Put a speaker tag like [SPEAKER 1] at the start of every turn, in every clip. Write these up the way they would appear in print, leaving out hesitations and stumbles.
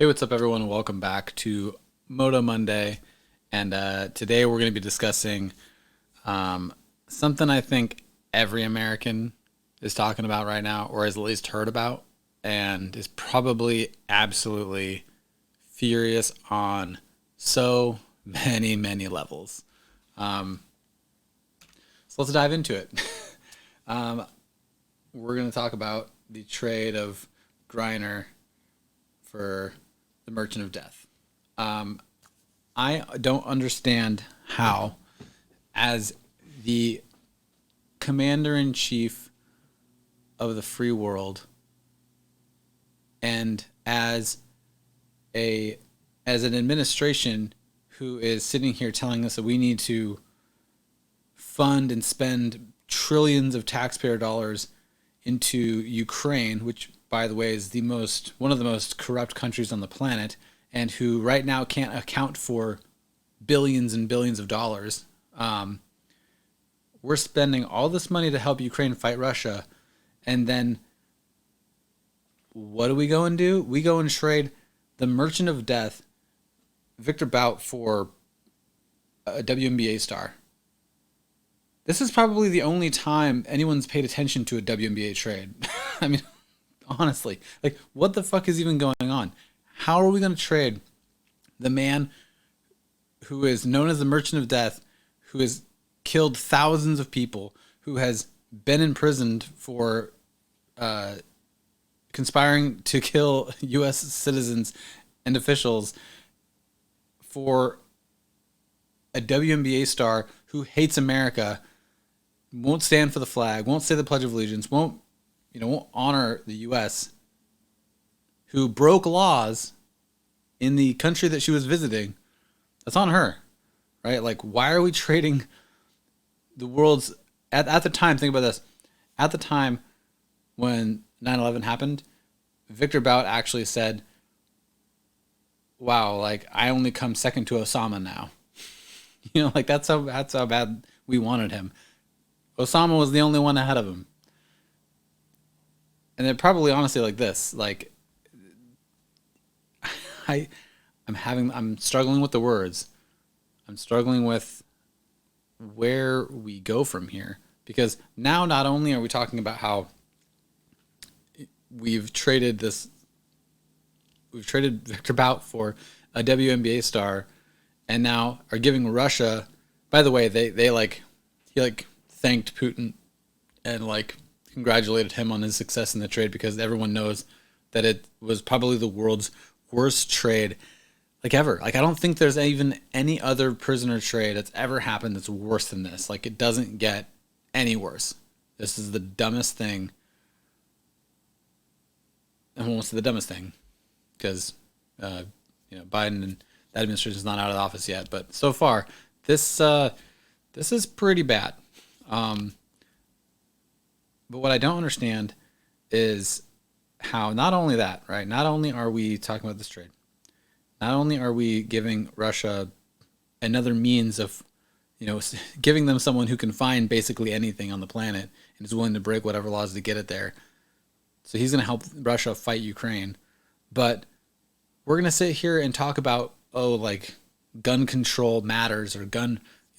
[SPEAKER 1] Hey, what's up, everyone? Welcome back to Moto Monday. And today we're going to be discussing something I think every American is talking about right now, or has at least heard about, and is probably absolutely furious on so many levels. So let's dive into it. We're going to talk about the trade of Griner for the Merchant of Death. I don't understand how, as the commander in chief of the free world, and as an administration who is sitting here telling us that we need to fund and spend trillions of taxpayer dollars into Ukraine, which, by the way, is one of the most corrupt countries on the planet, and who right now can't account for billions and billions of dollars. We're spending all this money to help Ukraine fight Russia, and then what do we go and do? We go and trade the Merchant of Death, Viktor Bout, for a WNBA star. This is probably the only time anyone's paid attention to a WNBA trade. I mean, honestly, like, what the fuck is even going on? How are we going to trade the man who is known as the Merchant of Death, who has killed thousands of people, who has been imprisoned for conspiring to kill U.S. citizens and officials, for a WNBA star who hates America, won't stand for the flag, won't say the Pledge of Allegiance, won't honor the U.S., who broke laws in the country that she was visiting? That's on her, right? Like, why are we trading the world's... At the time, think about this. At the time when 9/11 happened, Viktor Bout actually said, wow, like, I only come second to Osama now. Like, that's how bad we wanted him. Osama was the only one ahead of him. And they're probably honestly like this. Like, I'm struggling with the words. I'm struggling with where we go from here. Because now not only are we talking about how we've traded Viktor Bout for a WNBA star, and now are giving Russia... By the way, he thanked Putin and congratulated him on his success in the trade, because everyone knows that it was probably the world's worst trade ever. I don't think there's even any other prisoner trade that's ever happened that's worse than this. It doesn't get any worse. This is the dumbest thing. And almost the dumbest thing, because Biden and that administration is not out of the office yet, but so far this is pretty bad. But what I don't understand is how, not only that, right? Not only are we talking about this trade, not only are we giving Russia another means of, giving them someone who can find basically anything on the planet and is willing to break whatever laws to get it there. So he's going to help Russia fight Ukraine. But we're going to sit here and talk about, gun control matters, or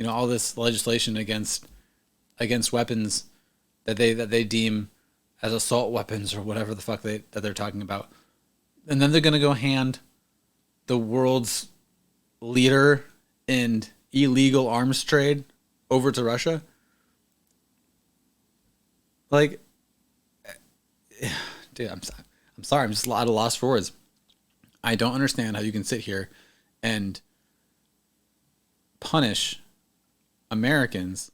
[SPEAKER 1] all this legislation against weapons that they deem as assault weapons, or whatever the fuck that they're talking about. And then they're going to go hand the world's leader in illegal arms trade over to Russia. Dude, I'm sorry. I'm just at a loss for words. I don't understand how you can sit here and punish Americans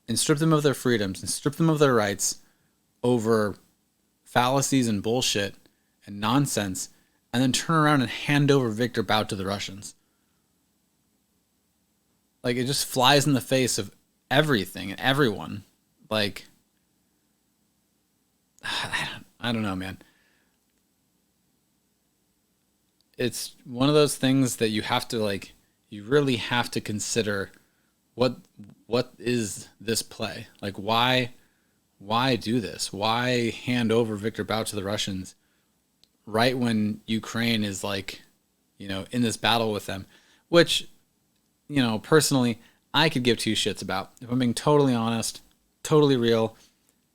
[SPEAKER 1] and strip them of their freedoms and strip them of their rights over fallacies and bullshit and nonsense, and then turn around and hand over Viktor Bout to the Russians. It just flies in the face of everything and everyone. I don't know, man. It's one of those things that you have to you really have to consider what is this play? Why do this? Why hand over Viktor Bout to the Russians right when Ukraine is like, in this battle with them, which, personally, I could give two shits about. If I'm being totally honest, totally real,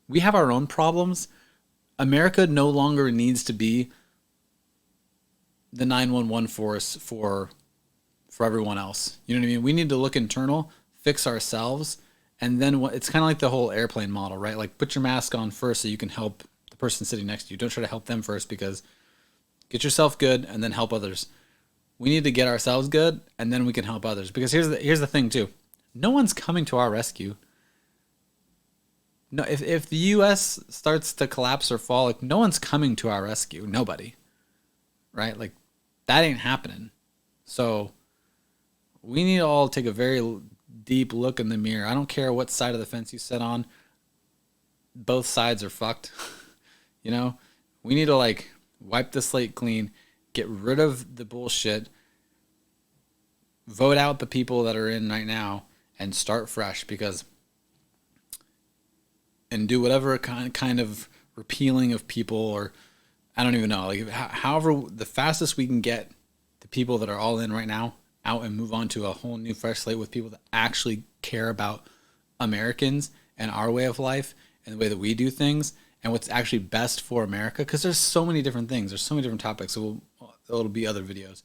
[SPEAKER 1] we have our own problems. America no longer needs to be the 911 force for everyone else. You know what I mean? We need to look internal, fix ourselves, and then it's kind of like the whole airplane model, right? Like put your mask on first so you can help the person sitting next to you. Don't try to help them first, because get yourself good and then help others. We need to get ourselves good and then we can help others. Because here's the thing too. No one's coming to our rescue. No, if the US starts to collapse or fall, like no one's coming to our rescue. Nobody. Right? Like that ain't happening. So we need to all take a very deep look in the mirror. I don't care what side of the fence you sit on. Both sides are fucked. We need to like wipe the slate clean, get rid of the bullshit, vote out the people that are in right now, and start fresh. And do whatever kind of repealing of people, or I don't even know, like however the fastest we can get the people that are all in right now out and move on to a whole new fresh slate with people that actually care about Americans and our way of life and the way that we do things and what's actually best for America. Because there's so many different things. There's so many different topics. So it'll be other videos.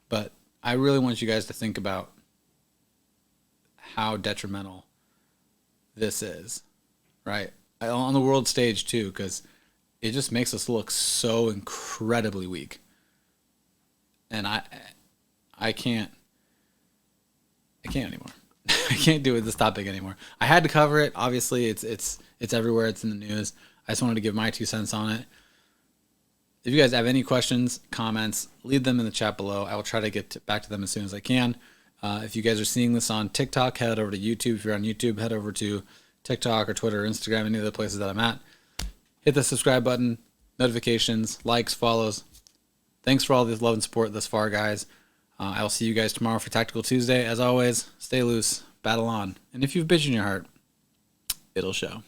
[SPEAKER 1] But I really want you guys to think about how detrimental this is, right? On the world stage too, because it just makes us look so incredibly weak. And I can't anymore. I can't do this topic anymore. I had to cover it. Obviously, it's everywhere. It's in the news. I just wanted to give my 2 cents on it. If you guys have any questions, comments, leave them in the chat below. I will try to get back to them as soon as I can. If you guys are seeing this on TikTok, head over to YouTube. If you're on YouTube, head over to TikTok or Twitter or Instagram, any of the places that I'm at. Hit the subscribe button, notifications, likes, follows. Thanks for all the love and support thus far, guys. I will see you guys tomorrow for Tactical Tuesday. As always, stay loose, battle on, and if you've bitch in your heart, it'll show.